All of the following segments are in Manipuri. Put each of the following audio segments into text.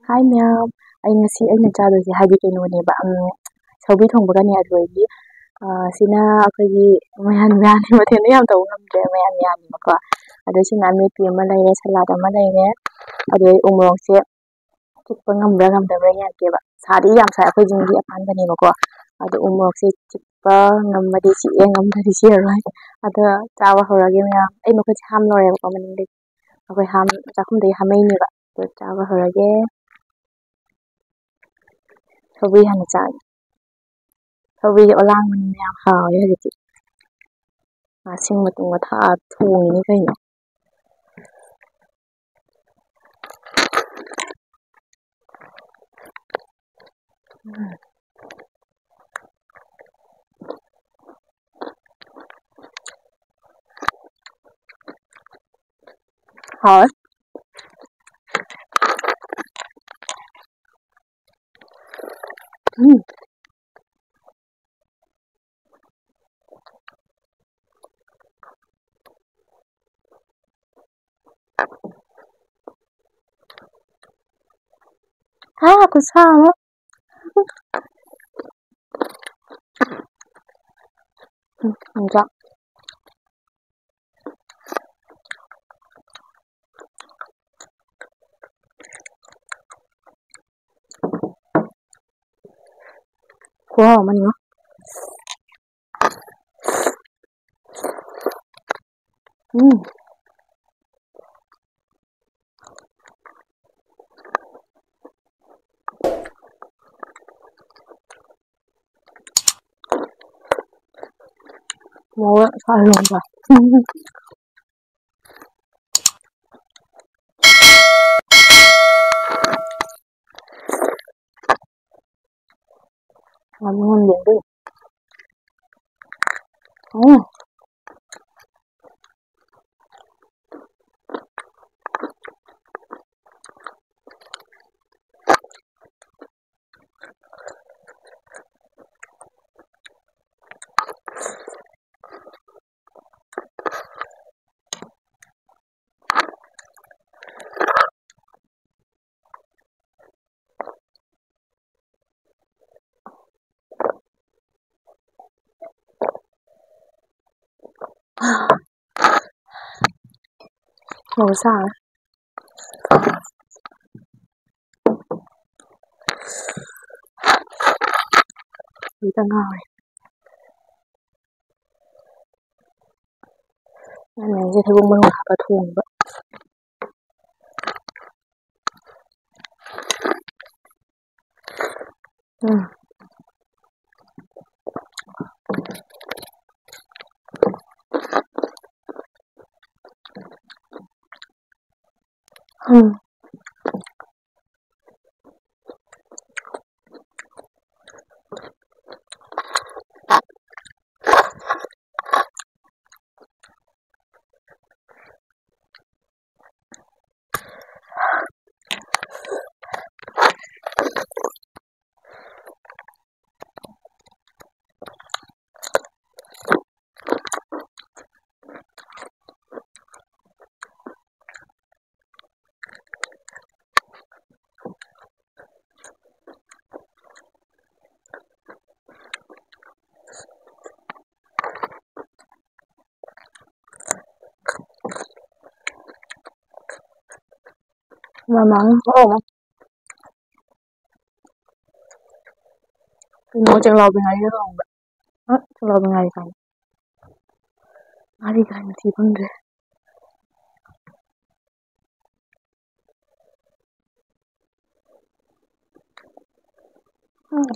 Hi ma'am, ꯑꯩ ꯉꯁꯤ ꯑꯩꯅ ꯆꯥꯗꯣꯏꯁꯦ ꯍꯥꯏꯗꯤ ꯀꯩꯅꯣꯅꯦꯕ ꯁꯧꯒ꯭ꯔꯤ ꯊꯣꯡꯕꯒꯅꯦ ꯑꯗꯨꯗꯒꯤ ꯁꯤꯅ ꯑꯩꯈꯣꯏꯒꯤ ꯃꯌꯥꯟ ꯃꯌꯥꯟꯒꯤ ꯃꯊꯦꯜꯗꯣ ꯌꯥꯝ ꯇꯧꯕ ꯉꯝꯗ꯭ꯔꯦ ꯃꯌꯥꯟ ꯃꯌꯥꯟꯅꯦꯕꯀꯣ ꯑꯗꯣ ꯁꯤꯅ ꯑꯃꯦꯠꯄꯤ ꯑꯃ ꯂꯩꯔꯦ ꯁꯂꯥꯗ ꯑꯃ ꯂꯩꯔꯦ ꯑꯗꯩ ꯎ ꯃꯣꯔꯣꯛꯁꯦ ꯆꯤꯛꯄ ꯉꯝꯕ꯭ꯔꯥ ꯉꯝꯗꯕ꯭ꯔꯥ ꯌꯦꯡꯉꯛꯀꯦꯕ ꯁꯥꯗꯤ ꯌꯥꯝ ꯁꯥꯏ ꯑꯩꯈꯣꯏ ꯖꯤꯡꯒꯤ ꯑꯄꯥꯟꯕꯅꯦꯕꯀꯣ ꯑꯗꯣ ꯎ ꯃꯣꯔꯣꯛꯁꯦ ꯆꯤꯛꯄ ꯉꯝꯃꯗꯤ ꯆꯤꯛꯑꯦ ꯉꯝꯗ꯭ꯔꯗꯤ ꯆꯤꯛꯑꯔꯣꯏ ꯑꯗꯣ ꯆꯥꯕ ꯍꯧꯔꯒꯦ ꯃꯌꯥꯝ ꯑꯩ ꯃꯈꯨꯠꯁꯦ ꯍꯥꯝ ꯂꯣꯏꯔꯦꯕꯀꯣ ꯃꯅꯤꯡꯗꯒꯤ ꯑꯩꯈꯣꯏ ꯆꯥꯛꯈꯨꯝꯗꯒꯤ ꯍꯥꯝꯃꯛꯏꯅꯦꯕ ꯑꯗꯣ ꯆꯥꯕ ꯍꯧꯔꯒꯦ ꯁꯧꯒ꯭ꯔꯤ ꯍꯥꯟꯅ ꯆꯥꯒꯦ ꯁꯧꯒ꯭ꯔꯤꯁꯦ ꯑꯣꯂꯥꯡꯕꯅꯤꯅ ꯌꯥꯝ ꯍꯥꯎꯋꯦ ꯍꯧꯖꯤꯛꯇꯤ ꯉꯥꯁꯤꯡ ꯇꯨꯡꯒ ꯊꯥꯛꯑ ꯊꯣꯡꯉꯤꯅꯤ ꯀꯩꯅꯣ ꯍꯥꯎꯋꯦ ꯈꯨꯠꯁꯥ ꯑꯃ ꯌꯣꯡꯆꯥꯛ ꯈꯨꯍꯥꯎ ꯑꯃꯅꯤꯉꯣ ꯃꯣꯔꯣꯛ ꯁꯥꯍꯜꯂꯣꯕ ꯈꯨꯁꯥ ꯑꯃ ꯍꯧꯖꯤꯛꯇ ꯉꯥꯎꯔꯦ ꯉꯥꯁꯦ ꯊꯩꯕꯣꯡ ꯃꯔꯨ ꯍꯥꯞꯄ ꯊꯣꯡꯕ ꯃꯃꯥꯡ ꯀꯩꯅꯣ ꯆꯦꯡꯂꯥꯎꯕꯤ ꯉꯥꯔꯤꯒ ꯈꯪꯕ꯭ꯔꯥ ꯆꯦꯡꯂꯥꯎꯕꯤ ꯉꯥꯔꯤ ꯈꯪꯕ꯭ꯔꯥ ꯉꯥꯔꯤ ꯀꯥꯏꯅ ꯊꯤ ꯐꯪꯗ꯭ꯔꯦ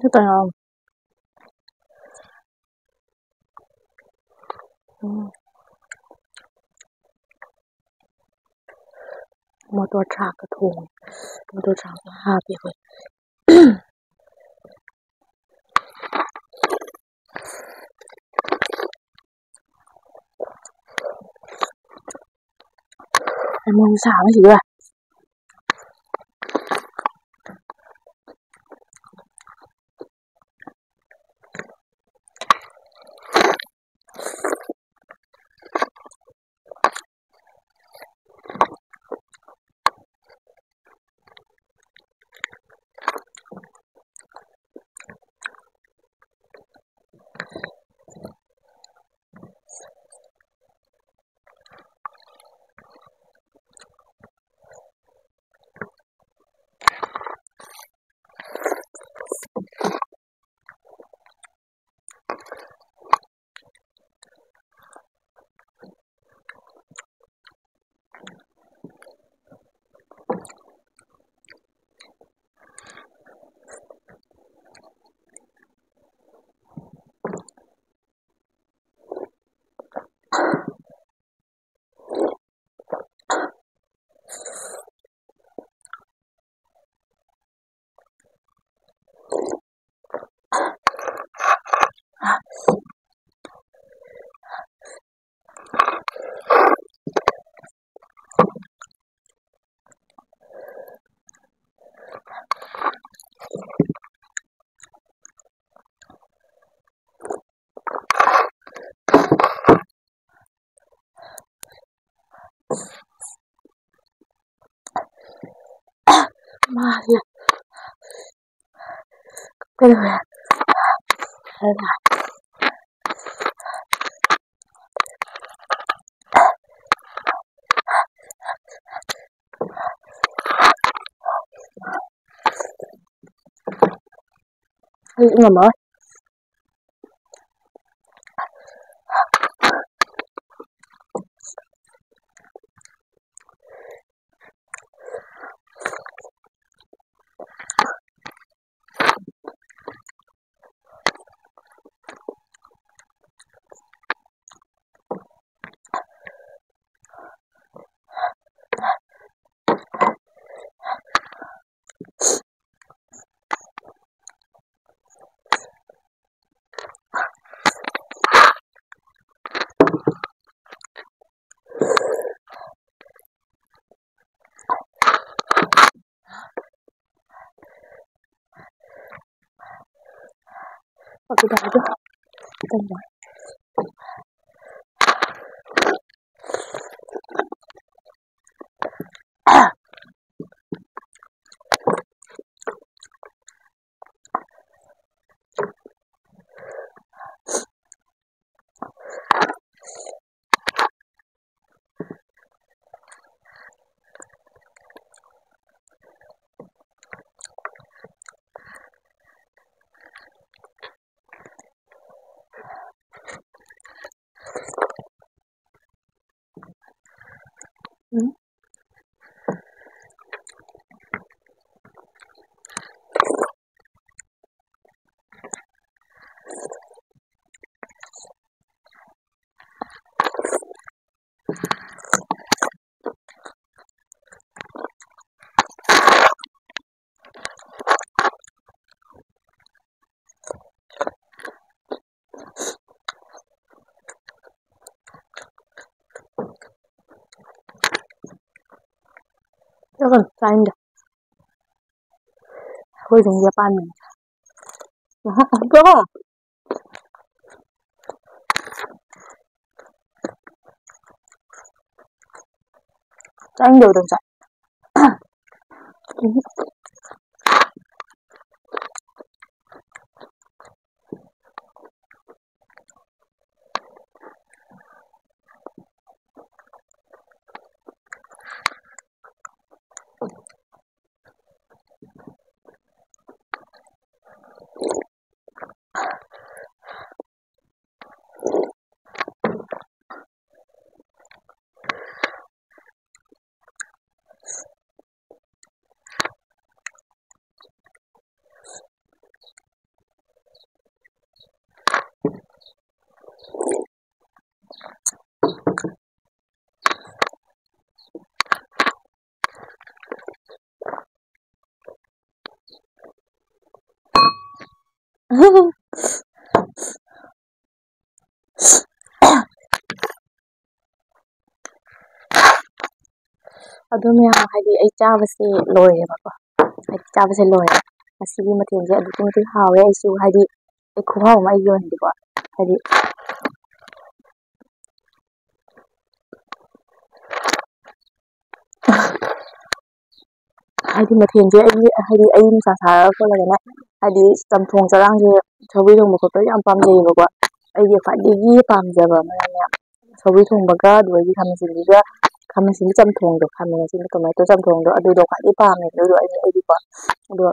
ꯈꯤꯇꯪ ꯌꯥꯎꯔꯝꯃꯦ ꯃꯣꯇꯣꯔ ꯊ꯭ꯔꯥꯛꯀ ꯊꯣꯡꯉꯦ ꯃꯣꯇꯣꯔ ꯊ꯭ꯔꯥꯛꯁꯨ ꯍꯥꯞꯄꯦ ꯑꯩꯈꯣꯏ ꯃꯣꯔꯣꯛ ꯁꯥꯕꯁꯤꯗ ꯃꯥꯁꯦ ꯀꯩꯗꯧꯔꯦ ꯑꯩ ꯉꯝꯃꯔꯣꯏ 어디다 던져. 응? 이건 아닌데. 거의 정리가 빠는. 저거! 짱인데, 오던자. ꯑꯗꯣ ꯃꯌꯥꯝ ꯍꯥꯏꯗꯤ ꯑꯩ ꯆꯥꯕꯁꯦ ꯂꯣꯏꯔꯦꯕꯀꯣ. ꯍꯥꯏꯗꯤ ꯆꯥꯕꯁꯦ ꯂꯣꯏꯔꯦ. ꯃꯁꯤꯒꯤ ꯃꯊꯦꯜꯁꯦ ꯑꯗꯨꯛꯀꯤ ꯃꯇꯤꯛ ꯍꯥꯎꯋꯦ. ꯑꯩꯁꯨ ꯍꯥꯏꯗꯤ ꯑꯩ ꯈꯨꯍꯥꯎ ꯑꯃ ꯑꯩꯒꯤ ꯑꯣꯏꯅꯗꯤꯀꯣ. ꯍꯥꯏꯗꯤ ꯍꯥꯏꯗꯤ ꯃꯊꯦꯜꯁꯦ ꯑꯩ ꯅꯨꯡꯁꯥ ꯁꯥꯔꯒ ꯈꯣꯠꯂꯒꯅꯦ ꯍꯥꯏꯗꯤ ꯆꯝꯊꯣꯡ ꯆꯔꯥꯡꯁꯦ ꯁꯧꯒ꯭ꯔꯤ ꯊꯣꯡꯕ ꯈꯣꯠꯄ ꯌꯥꯝ ꯄꯥꯝꯖꯩꯌꯦꯕꯀꯣ. ꯑꯩꯒꯤ ꯈ꯭ꯋꯥꯏꯗꯒꯤ ꯄꯥꯝꯖꯕ ꯑꯃꯅꯅꯦ ꯁꯧꯒ꯭ꯔꯤ ꯊꯣꯡꯕꯒ ꯑꯗꯨꯗꯒꯤ ꯈꯥꯃꯦꯟ ꯑꯁꯤꯟꯕꯤ ꯆꯝꯊꯣꯡꯗꯣ, ꯈꯥꯃꯦꯟ ꯑꯁꯤꯟꯕ ꯇꯣꯃꯦꯇꯣ ꯆꯝꯊꯣꯡꯗꯣ ꯑꯗꯨꯗꯣ ꯈ꯭ꯋꯥꯏꯗꯒꯤ ꯄꯥꯝꯃꯦ. ꯑꯗꯨꯗꯣ ꯑꯩꯗꯤꯀꯣ. ꯑꯗꯣ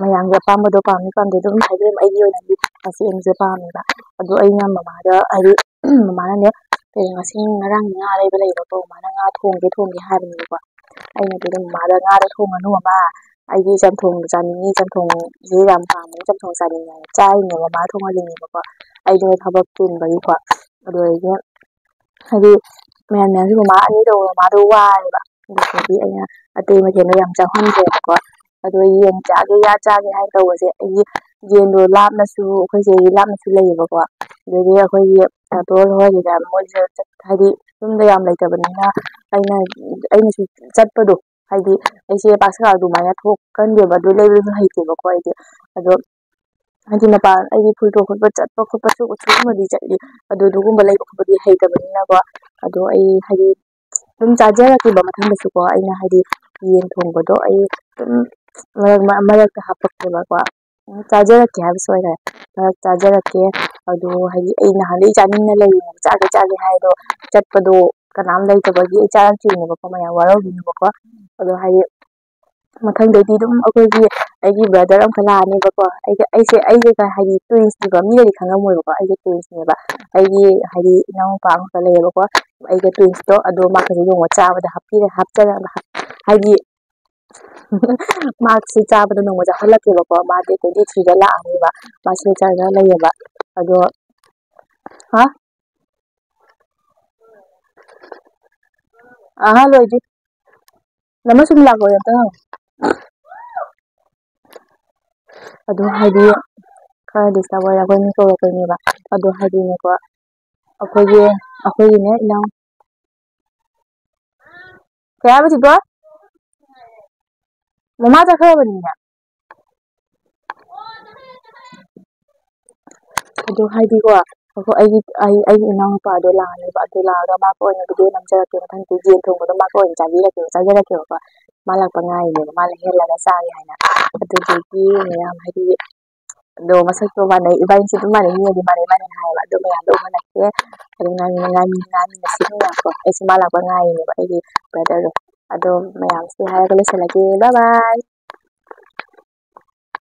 ꯃꯌꯥꯝꯒꯤ ꯑꯄꯥꯝꯕꯗꯣ ꯄꯥꯝꯃꯤ ꯄꯥꯝꯗꯦ ꯑꯗꯨꯝ ꯍꯥꯏꯗꯤ ꯑꯩꯒꯤ ꯑꯣꯏꯅꯗꯤ ꯉꯁꯤ ꯑꯩꯁꯦ ꯄꯥꯝꯃꯦꯕ. ꯑꯗꯣ ꯑꯩꯅ ꯃꯃꯥꯗ ꯍꯥꯏꯗꯤ ꯃꯃꯥꯅꯅꯦ ꯉꯁꯤ ꯉꯔꯥꯡ ꯉꯥ ꯂꯩꯕ ꯂꯩꯕꯀꯣ. ꯃꯃꯥꯅ ꯉꯥ ꯊꯣꯡꯒꯦ ꯍꯥꯏꯕꯅꯦꯕꯀꯣ. ꯑꯩꯅꯗꯤ ꯑꯗꯨꯝ ꯃꯃꯥꯗ ꯉꯥꯗꯣ ꯊꯣꯡꯉꯅꯨ ꯃꯃꯥ, ꯑꯩꯗꯤ ꯆꯝꯊꯣꯡ ꯆꯥꯅꯤꯡꯉꯤ, ꯆꯝꯊꯣꯡꯁꯦ ꯌꯥꯝ ꯄꯥꯝꯕꯅꯤ, ꯆꯝꯊꯣꯡ ꯆꯥꯅꯤꯡꯉꯦ ꯆꯥꯔꯤꯅꯦꯕ. ꯃꯃꯥ ꯊꯣꯡꯍꯜꯂꯤꯅꯦꯕꯀꯣ. ꯑꯩꯗꯣ ꯊꯕꯛ ꯆꯤꯟꯕꯒꯤꯀꯣ. ꯑꯗꯣ ꯑꯩꯁꯦ ꯍꯥꯏꯗꯤ ꯃꯌꯥꯝꯁꯨ ꯃꯃꯥ ꯑꯅꯤ ꯇꯧꯕ ꯃꯃꯥꯗꯣ ꯋꯥꯔꯦꯕ. ꯑꯗꯨꯗꯒꯤ ꯑꯩꯅ ꯑꯇꯩ ꯃꯊꯦꯜꯗꯣ ꯌꯥꯝ ꯆꯥꯍꯟꯗ꯭ꯔꯦꯕꯀꯣ. ꯑꯗꯣ ꯌꯦꯟ ꯆꯥꯒꯦ ꯍꯥꯏꯅ ꯇꯧꯕꯁꯦ ꯑꯩꯒꯤ ꯌꯦꯟꯗꯣ ꯂꯥꯞꯅꯁꯨ ꯑꯩꯈꯣꯏꯁꯦ ꯂꯥꯞꯅꯁꯨ ꯂꯩꯌꯦꯕꯀꯣ. ꯑꯗꯒꯤ ꯑꯩꯈꯣꯏꯒꯤ ꯇꯥꯇꯣꯟ ꯍꯣꯏꯒꯤꯗ ꯃꯣꯏꯁꯨ ꯍꯥꯏꯗꯤ ꯌꯨꯝꯗ ꯌꯥꯝ ꯂꯩꯇꯕꯅꯤꯅ ꯑꯩꯅꯁꯨ ꯆꯠꯄꯗꯣ ꯍꯥꯏꯗꯤ ꯑꯩꯁꯦ ꯄꯥꯛꯁꯥ ꯑꯗꯨꯃꯥꯏꯅ ꯊꯣꯛꯀꯟꯗꯦꯕ. ꯑꯗꯨ ꯂꯩꯕꯁꯨ ꯍꯩꯇꯦꯕꯀꯣ ꯑꯩꯗꯤ. ꯑꯗꯣ ꯍꯥꯏꯗꯤ ꯃꯄꯥꯟ ꯑꯩꯒꯤ ꯐꯨꯔꯤꯠ ꯈꯣꯠꯄ ꯆꯠꯄ ꯈꯣꯠꯄꯁꯨ ꯁꯤꯒꯨꯝꯕꯗꯤ ꯆꯠꯂꯤ. ꯑꯗꯨꯒꯨꯝꯕ ꯂꯩꯕ ꯈꯣꯠꯄꯗꯤ ꯍꯩꯇꯕꯅꯤꯅꯀꯣ. ꯑꯗꯣ ꯑꯩ ꯍꯥꯏꯗꯤ ꯑꯗꯨꯝ ꯆꯥꯖꯔꯛꯈꯤꯕ ꯃꯊꯪꯗꯁꯨꯀꯣ. ꯑꯩꯅ ꯍꯥꯏꯗꯤ ꯌꯦꯟ ꯊꯣꯡꯕꯗꯣ ꯑꯩ ꯑꯗꯨꯝ ꯃꯔꯛꯇ ꯍꯥꯞꯄꯛꯀꯦꯕꯀꯣ ꯆꯥꯖꯔꯛꯀꯦ ꯍꯥꯏꯕ ꯁꯣꯏꯔꯦ ꯃꯔꯛ ꯆꯥꯖꯔꯛꯀꯦ ꯑꯗꯣ ꯍꯥꯏꯗꯤ ꯑꯩ ꯅꯍꯥꯟꯗꯩ ꯆꯥꯅꯤꯡꯅ ꯂꯩꯔꯤꯅꯦꯕ ꯆꯥꯒꯦ ꯍꯥꯏꯗꯣ ꯆꯠꯄꯗꯣ ꯀꯅꯥꯝ ꯂꯩꯇꯕꯒꯤ ꯑꯩ ꯆꯥꯔꯛꯇ꯭ꯔꯤꯅꯦꯕꯀꯣ ꯃꯌꯥꯝ ꯋꯥꯔꯧꯕꯤꯅꯨꯕꯀꯣ ꯑꯗꯣ ꯍꯥꯏꯗꯤ ꯃꯊꯪꯗꯩꯗꯤ ꯑꯗꯨꯝ ꯑꯩꯒꯤ ꯕ꯭ꯔꯗꯔ ꯑꯃꯈꯛ ꯂꯥꯛꯑꯅꯦꯕꯀꯣ ꯑꯩꯁꯦ ꯍꯥꯏꯗꯤ ꯇ꯭ꯋꯤꯟꯁꯅꯦꯕ ꯃꯤꯅꯗꯤ ꯈꯪꯉꯝꯃꯣꯏꯕꯀꯣ ꯑꯩꯁꯦ ꯇ꯭ꯋꯤꯟꯁꯅꯦꯕ ꯑꯩꯒꯤ ꯍꯥꯏꯗꯤ ꯏꯅꯥꯎꯅꯨꯄꯥ ꯑꯃꯈꯛ ꯂꯩꯌꯦꯕꯀꯣ ꯑꯩꯒ ꯇ꯭ꯋꯤꯟꯁꯇꯣ ꯑꯗꯣ ꯃꯥꯈꯩꯁꯦ ꯅꯣꯡꯃ ꯆꯥꯕꯗ ꯍꯥꯞꯆꯔꯒ ꯍꯥꯏꯗꯤ ꯃꯥꯛꯁꯦ ꯆꯥꯕꯗ ꯅꯣꯡꯃ ꯆꯥꯍꯜꯂꯛꯀꯦꯕꯀꯣ ꯃꯥ ꯗꯦꯠ 23ꯗ ꯂꯥꯛꯑꯅꯦꯕ ꯃꯥ ꯁꯤꯜꯆꯔꯗ ꯂꯩꯌꯦꯕ ꯑꯗꯣ ꯂꯣꯏꯗ꯭ꯔꯤ ꯅꯃ ꯁꯨꯝ ꯂꯥꯛꯄꯗ ꯑꯝꯇ ꯍꯪꯉꯣ ꯑꯗꯣ ꯍꯥꯏꯗꯤ ꯈꯔ ꯗꯤꯁꯇꯔꯕ ꯑꯣꯏꯔ ꯑꯩꯈꯣꯏ ꯃꯤ ꯀꯧꯔꯛꯇꯣꯏꯅꯦꯕ ꯑꯗꯣ ꯍꯥꯏꯗꯤꯅꯦꯀꯣ ꯑꯩꯈꯣꯏꯒꯤꯅꯦ ꯏꯅꯥꯎ ꯀꯩ ꯍꯥꯏꯕ ꯆꯤꯀꯣ ꯃꯃꯥ ꯆꯠꯈ꯭ꯔꯕꯅꯤꯅꯦ ꯑꯗꯣ ꯍꯥꯏꯗꯤꯀꯣ ꯑꯩꯒꯤ ꯏꯅꯥꯎꯅꯨꯄꯥꯗꯣ ꯂꯥꯛꯑꯅꯦꯕ ꯑꯗꯨ ꯂꯥꯛꯑꯒ ꯃꯥꯒ ꯑꯣꯏꯅ ꯚꯤꯗꯤꯑꯣ ꯅꯝꯖꯔꯛꯀꯦ ꯃꯊꯪꯗꯤ ꯌꯦꯟ ꯊꯣꯡꯕꯗꯣ ꯃꯥꯒ ꯑꯣꯏꯅ ꯆꯥꯖꯔꯛꯀꯦꯕꯀꯣ ꯃꯥ ꯂꯥꯛꯄ ꯉꯥꯏꯔꯤꯅꯦꯕ ꯃꯥ ꯂꯩꯍꯜꯂꯒ ꯆꯥꯒꯦ ꯍꯥꯏꯅ ꯑꯗꯨꯗꯨꯒꯤ ꯃꯌꯥꯝ ꯍꯥꯏꯗꯤ ꯑꯗꯣ ꯃꯁꯛꯇꯣ ꯃꯥꯟꯅꯩ ꯏꯕꯥꯅꯤꯁꯦ ꯑꯗꯨꯝ ꯃꯥꯟꯅꯩ ꯃꯤꯅꯗꯤ ꯃꯥꯟꯅꯩ ꯍꯥꯏꯌꯦꯕ ꯑꯗꯣ ꯃꯌꯥꯝꯗꯣ ꯎꯍꯜꯂꯛꯀꯦ ꯑꯗꯨ ꯉꯥꯏꯃꯤꯟꯅꯁꯤꯀꯣ ꯑꯩꯁꯨ ꯃꯥ ꯂꯥꯛꯄ ꯉꯥꯏꯔꯤꯅꯦꯕ ꯑꯩꯒꯤ ꯕ꯭ꯔꯗꯔꯗꯣ ꯑꯗꯣ ꯃꯌꯥꯝꯁꯦ ꯍꯥꯏꯔꯒ ꯂꯣꯏꯁꯤꯜꯂꯒꯦ ꯕꯥꯏ ꯕꯥꯏ